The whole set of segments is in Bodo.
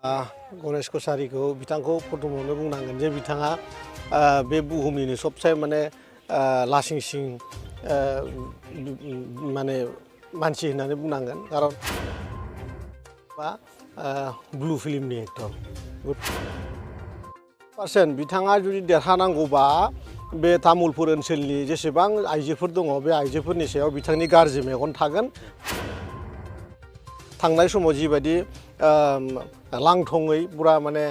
गणेश कछारीखौ बिथांखौ प्रथमावनो बुंनांगोन जे बिथाङा बे बुहुमनिनो सबसे माने लासिंसिं माने मानसि होननानै बुंनांगोन खारन ब्लु फिल्मनि एक्टर पार्सेन्ट बिथाङा जुदि देरहानांगौबा बे तामुलपुर ओनसोलनि जेसेबां आइजोफोर दङ बे आइजोफोरनि सायाव बिथांनि गाज्रि मेगन थागोन थांनाय समाव जिबायदि लांथङै पुरा माने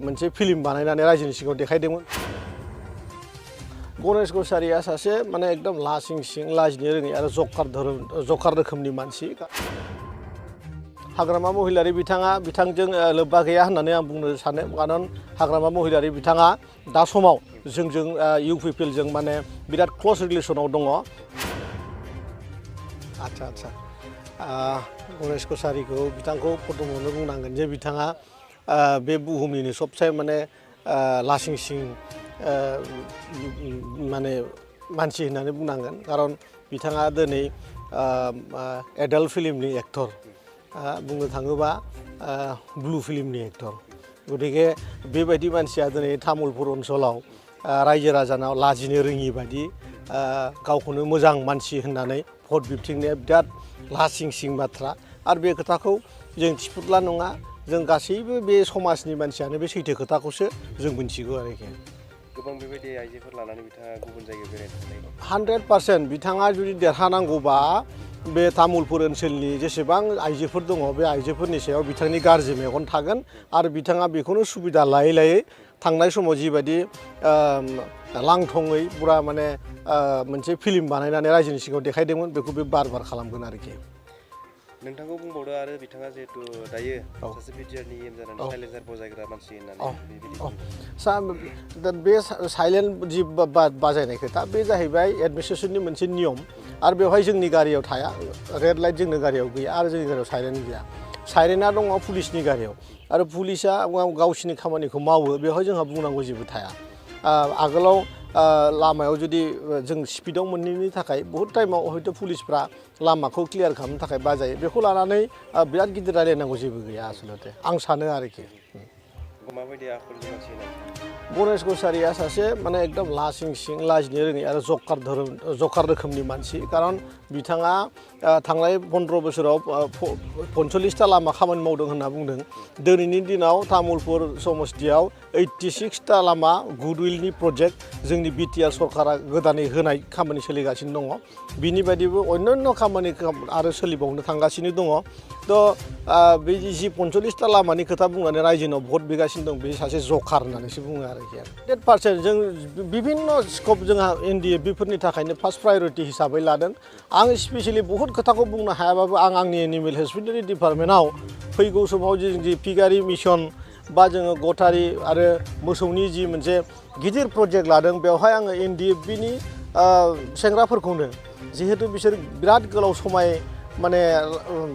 मोनसे फिल्म बानायनानै रायजोनि सिगाङाव देखायदोंमोन गणेश कछारीया सासे माने एकदम लासिंसिं लाजिनो रोङै आरो जकार रोखोमनि मानसि हाग्रामा महिलारि बिथांजों लोब्बा गैया होननानै आं बुंनो सानो खारन हाग्रामा महिलारि बिथाङा दा समाव जोंजों इउपिपिएलजों माने बिराद क्ल'ज रिलेसनाव दङ आच्छा गणेश कछारीखौ बिथांखौ प्रथमावनो बुंनांगोन जे बिथाङा बे बुहुमनिनो सबसे माने लासिंसिं माने मानसि होननानै बुंनांगोन खारन बिथाङा दिनै एडाल्ट फिल्मनि एक्टर बुंनो थाङोबा ब्लु फिल्मनि एक्टर गतिके बेबायदि मानसिया दिनै तामुलपुर ओनसोलाव रायजो राजानाव लाजिनो रोङि बायदि गावखौनो मोजां मानसि होननानै भट बिबथिंनाया बिराद लासिंसिं बाथ्रा आरो बे खोथाखौ जों थिफुदला नङा जों गासैबो बे समाजनि मानसियानो बे सैथो खोथाखौसो जों मिथिगौ आरोखि गोबां बेबायदि आइजोफोर लानानै बिथाङा गुबुन जायगायाव बेरायनो थांनाय 100% बिथाङा जुदि देरहानांगौबा बे तामुलपुर ओनसोलनि जेसेबां आइजोफोर दङ बे आइजोफोरनि सायाव बिथांनि गाज्रि मेगन थागोन आरो बिथाङा बेखौनो सुबिदा लायै थांनाय समाव जिबायदि लांथङै पुरा माने मोनसे फिल्म बानायनानै रायजोनि सिगाङाव देखायदोंमोन बेखौ बे बार खालामगोन आरोखि नोंथांखौ बुंबावदो आरो बिथाङा जिहेतु दायो सासे बिटिआरनि एम जानानै साइलेन्सार बजायग्रा मानसि होननानै बे साइलेन्ट जि बाजायनाय खोथा बे जाहैबाय एडमिनिस्ट्रेसननि मोनसे नियम आरो बेवहाय जोंनि गारियाव थाया रेड लाइट जोंनि गारियाव गैया आरो जोंनि गारियाव साइरेन गैया साइरेना दङ पुलिसनि गारियाव आरो पुलिसा गावसिनि खामानिखौ मावो बेवहाय जोंहा बुंनांगौ जेबो थाया आगोलाव लामायाव जुदि जों स्पिडआव मोनैनि थाखाय बहुत टाइमाव हयथ' पुलिसफ्रा लामाखौ क्लियार खालामनो थाखाय बाजायो बेखौ लानानै बिराद गिदिर रायलायनांगौ जेबो गैया आसलते आं सानो आरोखि माबायदि आखलनि मानसि गणेश कछारीया सासे माने एकदम लासिंसिं लाजिनो रोङै आरो जकार रोखोमनि मानसि खारन बिथाङा थांनाय 15 बोसोराव 45टा लामा खामानि मावदों होनना बुंदों दिनैनि दिनाव तामुलपुर समस्तियाव 86टा लामा गुडविलनि प्रजेक्ट जोंनि बिटिआर सरकारा गोदानै होनाय खामानि सोलिगासिनो दङ बिनि बायदिबो अन्यान्य खामानि आरो सोलिबावनो थांगासिनो दङ थ' बे जि 45टा लामानि खोथा बुंनानै रायजोनाव भट बिगासिनो दं बे सासे जकार होननानैसो बुङो आरोखि 100% जों बिभिन्न स्कप जोंहा एनडिएफबिफोरनि थाखायनो फार्स्ट प्रायोरिटी हिसाबै लादों आं स्पेसियली बहुत खोथाखौ बुंनो हायाबाबो आं आंनि एनिमेल हस्पिटारि डिपार्टमेन्टआव फैगौ समाव जि पिगारि मिशन बा जोङो गटारि आरो मोसौनि जि मोनसे गिदिर प्रजेक्ट लादों बेवहाय आङो एनडिएफबिनि सेंग्राफोरखौनो जिहेतु बिसोर बिराद गोलाव समाय माने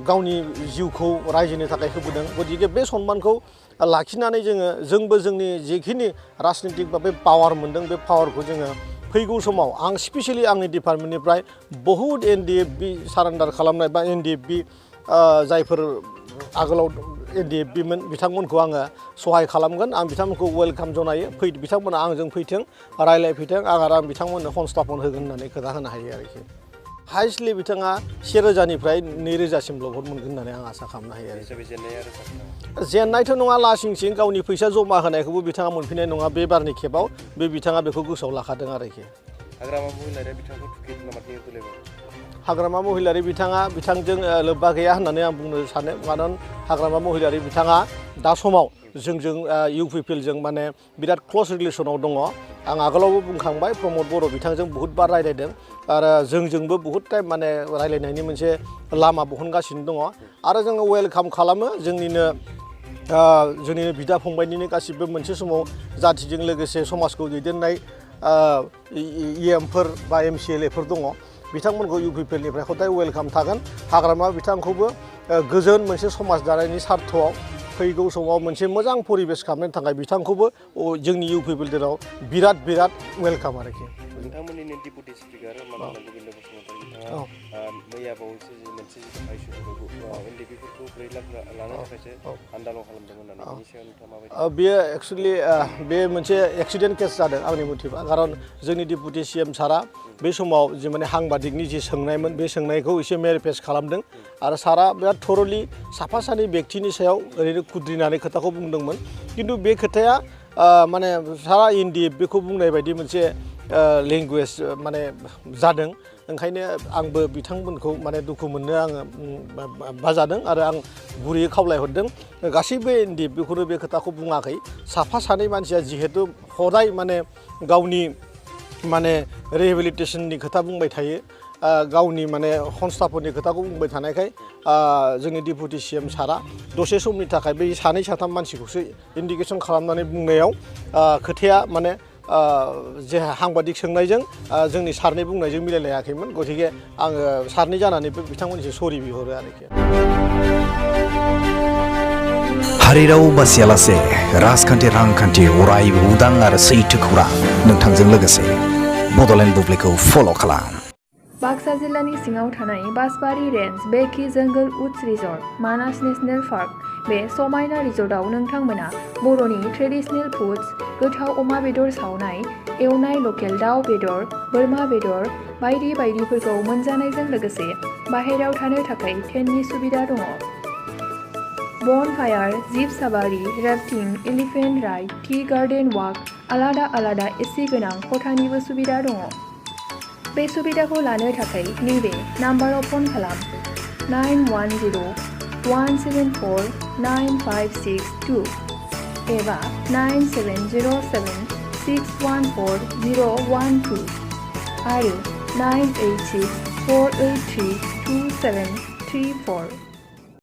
गावनि जिउखौ रायजोनि थाखाय होबोदों गतिके बे सन्मानखौ लाखिनानै जोंबो जोंनि जिखिनि राजनितिक बा बे पावार मोनदों बे पावारखौ जोङो फैगौ समाव आं स्पेसियली आंनि डिपार्टमेन्टनिफ्राय बहुत एनडिएफबि सारेन्डार खालामनाय बा एनडिएफबि जायफोर आगोलाव एनडिएफबिमोन बिथांमोनखौ आङो सहाय खालामगोन आं बिथांमोनखौ वेलकाम जनायो बिथांमोना आंजों फैथों रायलायफैथों आं बिथांमोननो संस्थापन होगोन होननानै खोथा होनो हायो आरोखि हाइस्टलि बिथाङा 1000निफ्राय 2000सिमल' भट मोनगोन होननानै आं आसा खालामनो हायो आरो जेननायथ' नङा लासिंसिं गावनि फैसा जमा होनायखौबो बिथाङा मोनफिननाय नङा बे बारनि खेबाव बे बिथाङा बेखौ गोसोआव लाखादों आरोखि हाग्रामा महिलारि बिथांजों लोब्बा गैया होननानै आं बुंनो सानो खारन हाग्रामा महिलारि बिथाङा दा समाव जोंजों इउपिपिएलजों माने बिराद क्ल'ज रिलेसनाव दङ आं आगोलावबो बुंखांबाय प्रमद बर' बिथांजों बहुत बार रायलायदों आरो जोंजोंबो बहुत टाइम माने रायलायनायनि मोनसे लामा बहनगासिनो दङ आरो जोङो वेलकाम खालामो जोंनिनो बिदा फंबायनिनो गासिबो मोनसे समाव जातिजों लोगोसे समाजखौ दैदेननाय इएमफोर बा एमसिएलएफोर दङ बिथांमोनखौ इउपिपिएलनिफ्राय हदाय वेलकाम थागोन हाग्रामा बिथांखौबो गोजोन मोनसे समाज दानायनि सार्थआव फैगौ समाव मोनसे मोजां परिबेस खालामनो थाखाय बिथांखौबो जोंनि इउपिपिएल दिनाव बिराद वेलकाम आरोखि नोंथांमोननिनो डिपुटि स्पिकार माननीय गोविन्द बसुमतारी बिथाङा मैया बावैसो मोनसे आइसुफोरखौ एनडिपिफोरखौ 4 लाख लानो थाखायसो आन्दालन खालामदोंमोन होननानै बिनि सायाव नोंथाङा माबायदि बेयो एक्चुअलि बे मोनसे एक्सिडेन्ट केस जादों आंनि मथेबा खारन जोंनि डिपुटि सीएम सारा बे समाव जे माने हांबादिकनि जे सोंनायमोन बे सोंनायखौ एसे मेरिफेस खालामदों आरो सारा बिराद थरलि साफा सानै व्यक्तिनि सायाव ओरैनो खुद्रिनानै खोथाखौ बुंदोंमोन खिन्थु बे खोथाया माने सारा हिन्दी बेखौ बुंनाय बायदि मोनसे लेंगुवेज माने जादों ओंखायनो आंबो बिथांमोनखौ माने दुखु मोननो आङो बाजादों आरो आं गुरैयै खावलायहरदों गासैबो हिन्दी बेखौनो बे खोथाखौ बुङाखै साफा सानै मानसिया जिहेतु हदाय माने गावनि माने रिहेबिलिटेसननि खोथा बुंबाय थायो गावनि माने संस्थाफोरनि खोथाखौ बुंबाय थानायखाय जोंनि डिपुटि सीएम सारा दसे समनि थाखाय बै सानै साथाम मानसिखौसो इन्डिकेसन खालामनानै बुंनायाव खोथाया माने जे हांबादिक सोंनायजों जोंनि सारनि बुंनायजों मिलायलायाखैमोन गथिखे आङो सारनि जानानै बिथांमोननिसिम सरि बिहरो आरोखि हारिराव बासियालासे राजखान्थि रांखान्थि अरायबो उदां आरो सैथो खौरां नोंथांजों लोगोसे बड'लेण्ड बुब्लिखौ फल' खालाम बाक्सा जिल्लानि सिङाव थानाय बासबारि रेन्ज बेखि जंगल उड्स रिजर्ट मानास नेशनेल पार्क बे समायना रिजर्टआव नोंथांमोना बर'नि ट्रेडिशनेल फुड्स गोथाव अमा बेदर सावनाय एवनाय लकेल दाउ बेदर बोरमा बेदर बायदि बायदिफोरखौ मोनजानायजों लोगोसे बाहेरायाव थानो थाखाय टेन्टनि सुबिदा दङ बन फायार जिप साबारि rafting elephant ride tea garden walk आलादा आलादा एसि गोनां खथानिबो सुबिदा दङ बे सुबिदाखौ लानो थाखाय नैबे नाम्बाराव फन खालाम 910-174-9562 एबा 9707-614-012 आरो 986-483-2734